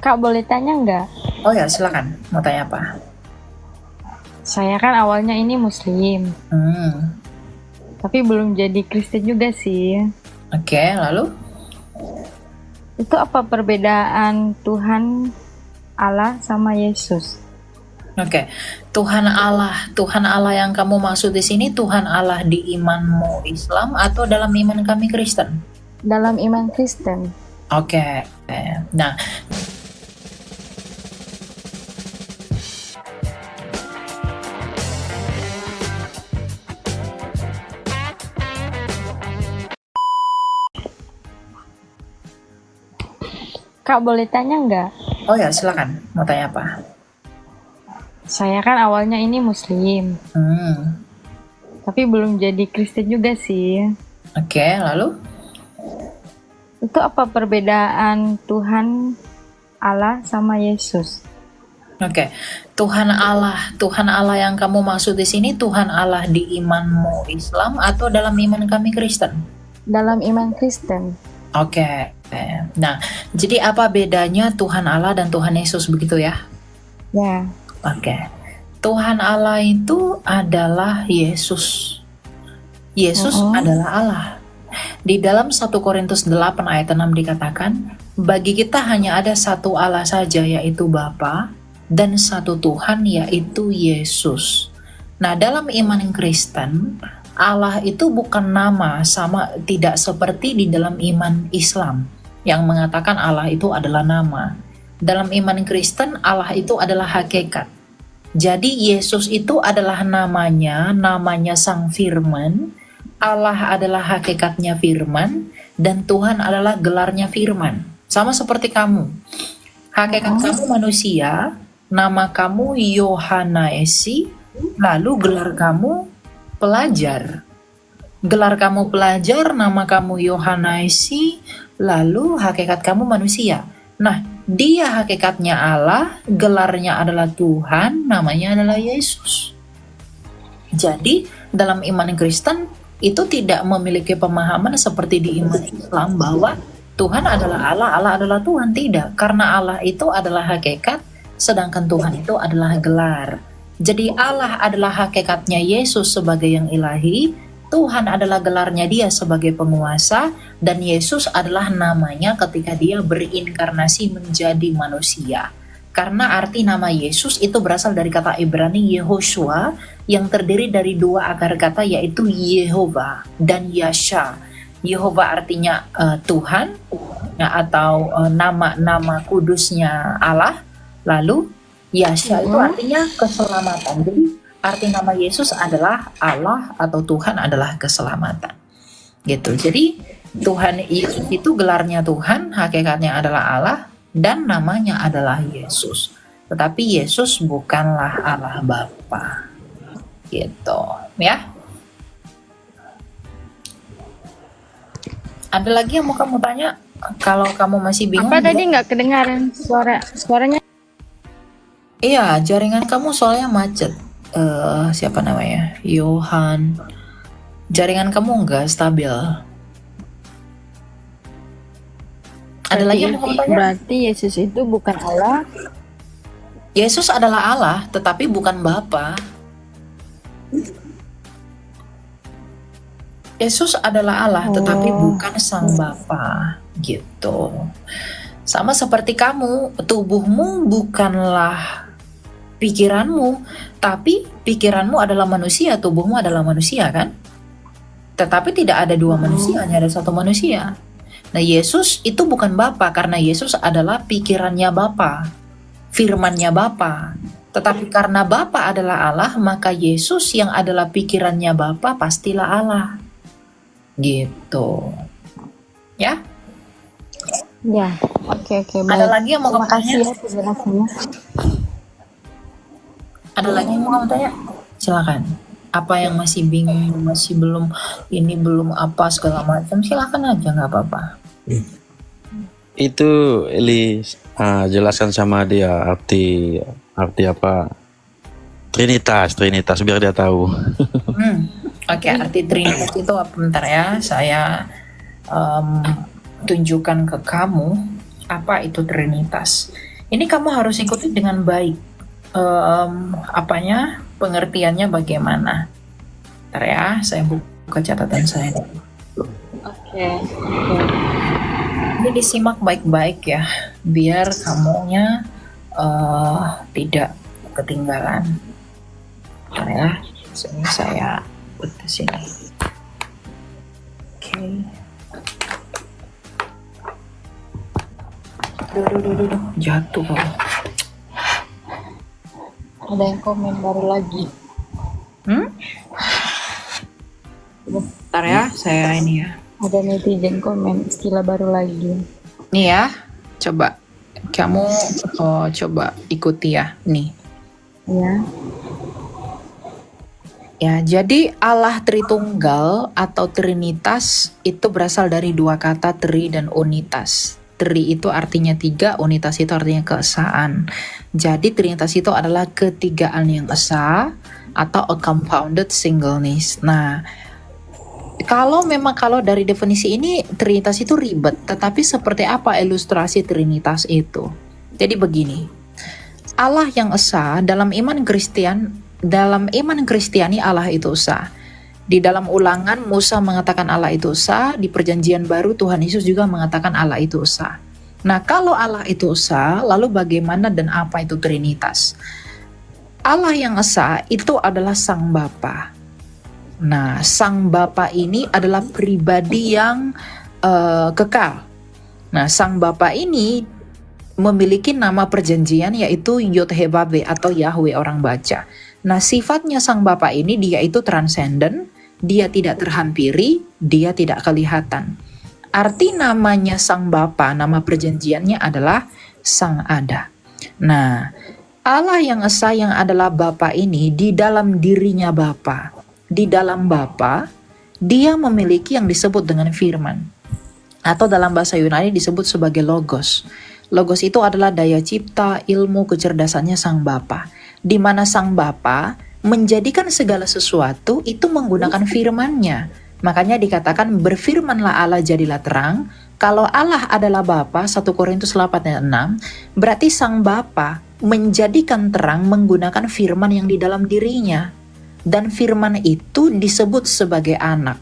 Kak, boleh tanya nggak? Oh ya, silakan. Mau tanya apa? Saya kan awalnya ini Muslim, Hmm, tapi belum jadi Kristen juga sih. oke, lalu? Itu apa perbedaan Tuhan Allah sama Yesus? Oke, Tuhan Allah yang kamu maksud di sini Tuhan Allah di imanmu Islam atau dalam iman kami Kristen? Dalam iman Kristen, Oke, nah Kak, boleh tanya nggak? oh ya, silakan. Mau tanya apa? Saya kan awalnya ini Muslim, Hmm, tapi belum jadi Kristen juga sih. oke, lalu? Itu apa perbedaan Tuhan Allah sama Yesus? Oke, Tuhan Allah yang kamu maksud di sini Tuhan Allah di imanmu Islam atau dalam iman kami Kristen? Dalam iman Kristen, Oke, nah jadi apa bedanya Tuhan Allah dan Tuhan Yesus begitu ya? ya. Oke, Tuhan Allah itu adalah Yesus. Yesus adalah Allah. Di dalam 1 Korintus 8 ayat 6 dikatakan, bagi kita hanya ada satu Allah saja yaitu Bapa dan satu Tuhan yaitu Yesus. Nah, dalam iman Kristen, Allah itu bukan nama sama tidak seperti di dalam iman Islam yang mengatakan Allah itu adalah nama. Dalam iman Kristen, Allah itu adalah hakikat. Jadi Yesus itu adalah namanya Sang Firman, Allah adalah hakikatnya Firman, dan Tuhan adalah gelarnya Firman. Sama seperti kamu. Hakikat kamu manusia, nama kamu Yohana Esi, lalu gelar kamu pelajar. Gelar kamu pelajar, nama kamu Yohana Esi, lalu hakikat kamu manusia. Nah, dia hakikatnya Allah, gelarnya adalah Tuhan, namanya adalah Yesus. Jadi, dalam iman Kristen, itu tidak memiliki pemahaman seperti di iman Islam bahwa Tuhan adalah Allah, Allah adalah Tuhan. Tidak, karena Allah itu adalah hakikat, sedangkan Tuhan itu adalah gelar. Jadi Allah adalah hakikatnya Yesus sebagai yang ilahi, Tuhan adalah gelarnya dia sebagai penguasa, dan Yesus adalah namanya ketika dia berinkarnasi menjadi manusia. Karena arti nama Yesus itu berasal dari kata Ibrani Yehoshua yang terdiri dari dua akar kata yaitu Yehova dan Yasha. Yehova artinya Tuhan ya, atau nama-nama kudusnya Allah. Lalu Yasha itu artinya keselamatan. Jadi arti nama Yesus adalah Allah atau Tuhan adalah keselamatan. Gitu. Jadi Tuhan Yesus itu gelarnya Tuhan, hakikatnya adalah Allah, dan namanya adalah Yesus. Tetapi Yesus bukanlah Allah Bapa. Gitu, ya. Ada lagi yang mau kamu tanya? Kalau kamu masih bingung. Apa tadi nggak kedengaran suaranya? Iya, jaringan kamu soalnya macet. Siapa namanya? Yohan. Jaringan kamu nggak stabil. Ada lagi yang mau kamu tanya? Berarti Yesus itu bukan Allah. Yesus adalah Allah, tetapi bukan Bapa. Yesus adalah Allah, tetapi bukan Sang Bapa. Gitu. Sama seperti kamu, tubuhmu bukanlah pikiranmu, tapi pikiranmu adalah manusia, tubuhmu adalah manusia, kan? Tetapi tidak ada dua manusia, hanya ada satu manusia. Nah, Yesus itu bukan Bapa karena Yesus adalah pikirannya Bapa, firmannya Bapa. Tetapi karena Bapa adalah Allah, maka Yesus yang adalah pikirannya Bapa pastilah Allah. Gitu. Ya? Ya, oke, baik. Ada lagi yang mau kamu tanya? Terima kasih ya penjelasannya. Ada lagi yang mau kamu tanya? Silakan. Apa yang masih bingung, masih belum ini belum apa segala macam, silakan aja, nggak apa-apa. Itu Eli jelaskan sama dia arti apa Trinitas biar dia tahu. Oke, arti Trinitas itu apa? Bentar ya, saya tunjukkan ke kamu apa itu Trinitas. Ini kamu harus ikuti dengan baik. Pengertiannya bagaimana? Ntar ya, saya buka catatan saya. Oke. Ini disimak baik-baik ya, biar kamunya tidak ketinggalan. Ntar ya, sini saya put di sini. Oke. Duh, jatuh kamu. Ada yang komen baru lagi. Ntar ya, saya ini ya. Ada netizen komen istilah baru lagi. Nih ya, coba kamu coba ikuti ya, nih. Ya. Ya, jadi Allah Tritunggal atau Trinitas itu berasal dari dua kata tri dan unitas. Tri itu artinya tiga, unitas itu artinya keesaan. Jadi Trinitas itu adalah ketigaan yang esa atau a compounded singleness. Nah, kalau dari definisi ini Trinitas itu ribet, tetapi seperti apa ilustrasi Trinitas itu? Jadi begini, Allah yang esa dalam iman Kristiani Allah itu esa. Di dalam Ulangan Musa mengatakan Allah itu esa, di Perjanjian Baru Tuhan Yesus juga mengatakan Allah itu esa. Nah, kalau Allah itu esa, lalu bagaimana dan apa itu Trinitas? Allah yang esa itu adalah Sang Bapa. Nah, Sang Bapa ini adalah pribadi yang kekal. Nah, Sang Bapa ini memiliki nama perjanjian yaitu Yod-Heh-Vav atau Yahweh orang baca. Nah, sifatnya Sang Bapa ini dia itu transenden, dia tidak terhampiri, dia tidak kelihatan. Arti namanya Sang Bapa, nama perjanjiannya adalah Sang Ada. Nah, Allah yang esa yang adalah Bapa ini di dalam dirinya Bapa. Di dalam Bapa, dia memiliki yang disebut dengan firman. Atau dalam bahasa Yunani disebut sebagai logos. Logos itu adalah daya cipta, ilmu, kecerdasannya Sang Bapa. Di mana Sang Bapa menjadikan segala sesuatu itu menggunakan firman-Nya. Makanya dikatakan berfirmanlah Allah jadilah terang. Kalau Allah adalah Bapa, 1 Korintus 8 ayat 6, berarti Sang Bapa menjadikan terang menggunakan firman yang di dalam dirinya. Dan firman itu disebut sebagai anak.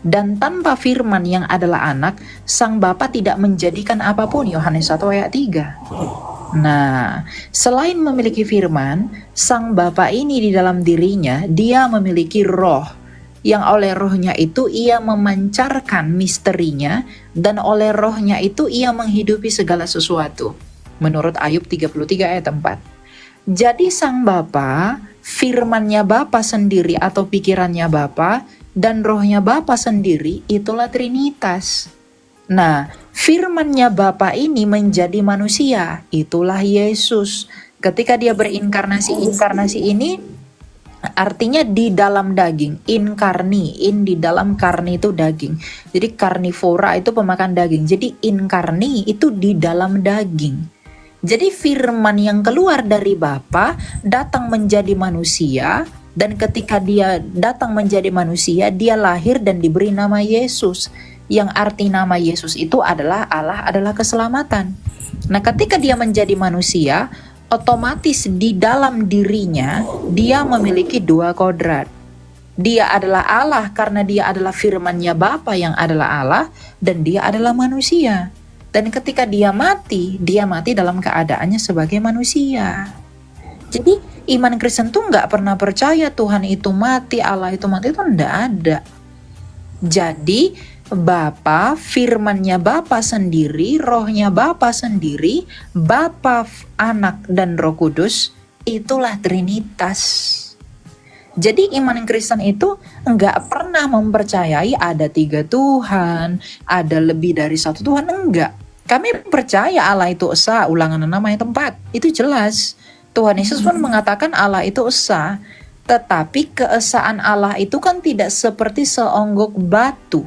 Dan tanpa firman yang adalah anak, Sang Bapa tidak menjadikan apapun. Yohanes 1 ayat 3. Nah, selain memiliki firman, Sang Bapa ini di dalam dirinya, dia memiliki roh. Yang oleh rohnya itu ia memancarkan misterinya, dan oleh rohnya itu ia menghidupi segala sesuatu. Menurut Ayub 33 ayat 4. Jadi Sang Bapa, firmannya Bapa sendiri atau pikirannya Bapa, dan rohnya Bapa sendiri, itulah Trinitas. Nah, firmannya Bapa ini menjadi manusia, itulah Yesus. Ketika dia berinkarnasi, inkarnasi ini artinya di dalam daging, inkarni, di dalam karni itu daging. Jadi karnivora itu pemakan daging, jadi inkarni itu di dalam daging. Jadi firman yang keluar dari Bapa datang menjadi manusia, dan ketika dia datang menjadi manusia, dia lahir dan diberi nama Yesus. Yang arti nama Yesus itu adalah Allah adalah keselamatan. Nah, ketika dia menjadi manusia, otomatis di dalam dirinya dia memiliki dua kodrat. Dia adalah Allah karena dia adalah firman-Nya Bapa yang adalah Allah, dan dia adalah manusia. Dan ketika dia mati dalam keadaannya sebagai manusia. Jadi iman Kristen tuh nggak pernah percaya Tuhan itu mati, Allah itu mati, itu nggak ada. Jadi Bapa, firman-Nya Bapa sendiri, rohnya Bapa sendiri, Bapa, Anak, dan Roh Kudus, itulah Trinitas. Jadi iman Kristen itu enggak pernah mempercayai ada 3 Tuhan, ada lebih dari 1 Tuhan, enggak. Kami percaya Allah itu esa, Ulangan 6 ayat 4, itu jelas. Tuhan Yesus pun mengatakan Allah itu esa, tetapi keesaan Allah itu kan tidak seperti seonggok batu.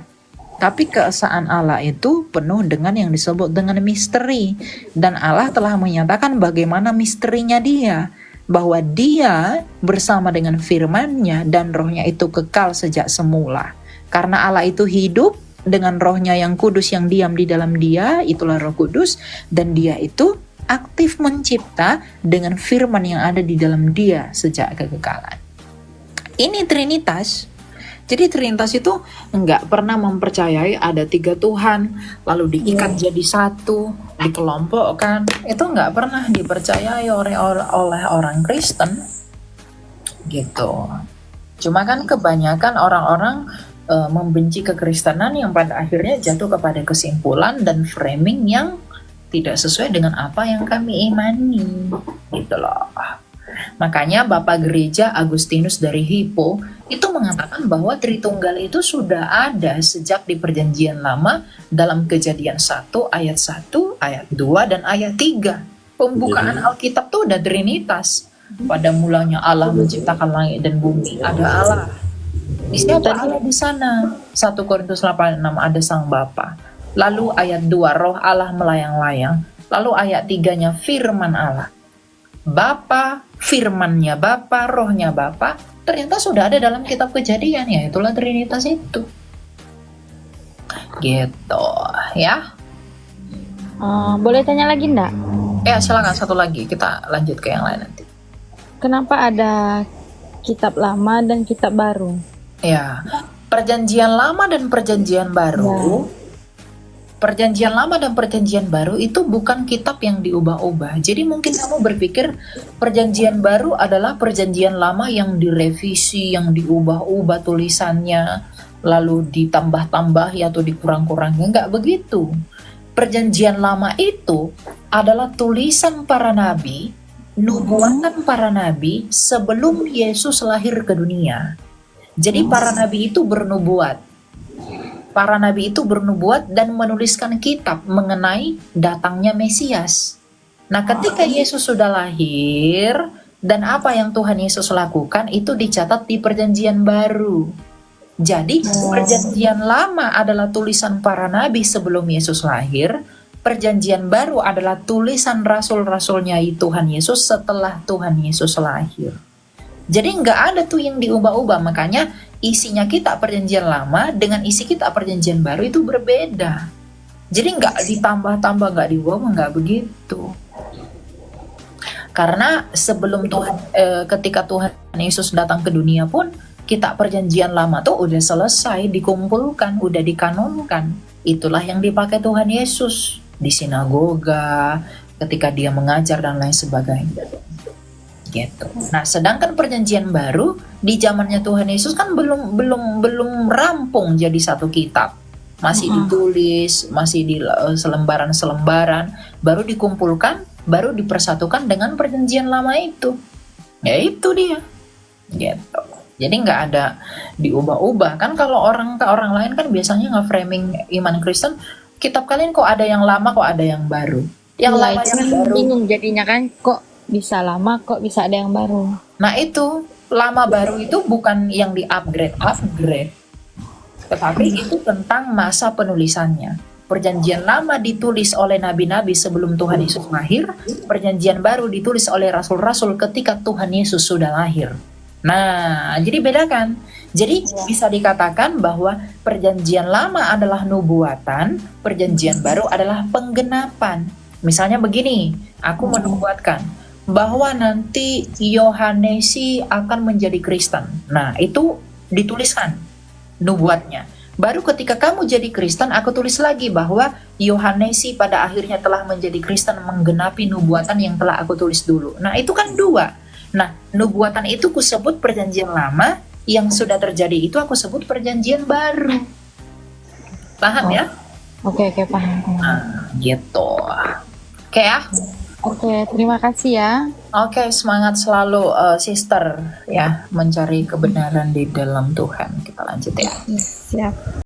Tapi keesaan Allah itu penuh dengan yang disebut dengan misteri. Dan Allah telah menyatakan bagaimana misterinya dia. Bahwa dia bersama dengan firman-Nya dan rohnya itu kekal sejak semula. Karena Allah itu hidup dengan rohnya yang kudus yang diam di dalam dia, itulah Roh Kudus. Dan dia itu aktif mencipta dengan firman yang ada di dalam Dia sejak kekekalan. Ini Trinitas. Jadi Trinitas itu nggak pernah mempercayai ada 3 Tuhan, lalu diikat jadi satu, dikelompokkan. Itu nggak pernah dipercayai oleh orang Kristen, gitu. Cuma kan kebanyakan orang-orang membenci kekristenan yang pada akhirnya jatuh kepada kesimpulan dan framing yang tidak sesuai dengan apa yang kami imani, gitu loh. Makanya Bapak Gereja Agustinus dari Hippo itu mengatakan bahwa Tritunggal itu sudah ada sejak di Perjanjian Lama dalam Kejadian 1 ayat 1, ayat 2, dan ayat 3. Pembukaan Alkitab tuh udah Trinitas. Pada mulanya Allah menciptakan langit dan bumi, ada Allah. Siapa Allah di sana? 1 Korintus 8:6 ada Sang Bapa. Lalu ayat 2 Roh Allah melayang-layang. Lalu ayat 3-nya firman Allah. Bapa, firmannya Bapa, rohnya Bapa, ternyata sudah ada dalam kitab Kejadian, ya itulah Trinitas itu. Gitu, ya. Boleh tanya lagi enggak? Ya, silakan satu lagi, kita lanjut ke yang lain nanti. Kenapa ada kitab lama dan kitab baru? Ya, Perjanjian Lama dan Perjanjian Baru. Perjanjian Lama dan Perjanjian Baru itu bukan kitab yang diubah-ubah. Jadi mungkin kamu berpikir Perjanjian Baru adalah Perjanjian Lama yang direvisi, yang diubah-ubah tulisannya, lalu ditambah-tambah atau dikurang-kurangi. Enggak begitu. Perjanjian Lama itu adalah tulisan para nabi, nubuatan para nabi sebelum Yesus lahir ke dunia. Jadi para nabi itu bernubuat. Para nabi itu bernubuat dan menuliskan kitab mengenai datangnya Mesias. Nah, ketika Yesus sudah lahir dan apa yang Tuhan Yesus lakukan itu dicatat di Perjanjian Baru. Jadi, Perjanjian Lama adalah tulisan para nabi sebelum Yesus lahir. Perjanjian Baru adalah tulisan rasul-rasulnya Tuhan Yesus setelah Tuhan Yesus lahir. Jadi nggak ada tuh yang diubah-ubah, makanya isinya kitab Perjanjian Lama dengan isi kitab Perjanjian Baru itu berbeda. Jadi nggak ditambah-tambah, nggak diubah, nggak begitu. Karena sebelum ketika Tuhan Yesus datang ke dunia pun, kitab Perjanjian Lama tuh udah selesai, dikumpulkan, udah dikanonkan. Itulah yang dipakai Tuhan Yesus di sinagoga, ketika dia mengajar dan lain sebagainya. Gitu. Nah, sedangkan Perjanjian Baru di zamannya Tuhan Yesus kan belum rampung jadi satu kitab. Masih ditulis, masih di selembaran-selembaran, baru dikumpulkan, baru dipersatukan dengan Perjanjian Lama itu. Ya itu dia. Gitu. Jadi nggak ada diubah-ubah. Kan kalau orang lain kan biasanya nge-framing iman Kristen, kitab kalian kok ada yang lama, kok ada yang baru. Yang lama yang baru. Bingung jadinya kan, kok bisa lama, kok bisa ada yang baru. Nah itu, lama baru itu bukan yang di-upgrade, tetapi itu tentang masa penulisannya. Perjanjian Lama ditulis oleh nabi-nabi sebelum Tuhan Yesus lahir, Perjanjian Baru ditulis oleh rasul-rasul ketika Tuhan Yesus sudah lahir. Nah, jadi bedakan. Jadi bisa dikatakan bahwa Perjanjian Lama adalah nubuatan, Perjanjian Baru adalah penggenapan. Misalnya begini, aku menubuatkan bahwa nanti Yohanesi akan menjadi Kristen. Nah, itu dituliskan nubuatnya. Baru ketika kamu jadi Kristen, aku tulis lagi bahwa Yohanesi pada akhirnya telah menjadi Kristen, menggenapi nubuatan yang telah aku tulis dulu. Nah, itu kan dua. Nah, nubuatan itu kusebut Perjanjian Lama, yang sudah terjadi itu aku sebut Perjanjian Baru. Paham ya? Oke, paham. Nah, gitu. Oke ya? Oke, terima kasih ya. Oke, semangat selalu sister ya, mencari kebenaran di dalam Tuhan. Kita lanjut ya. Siap.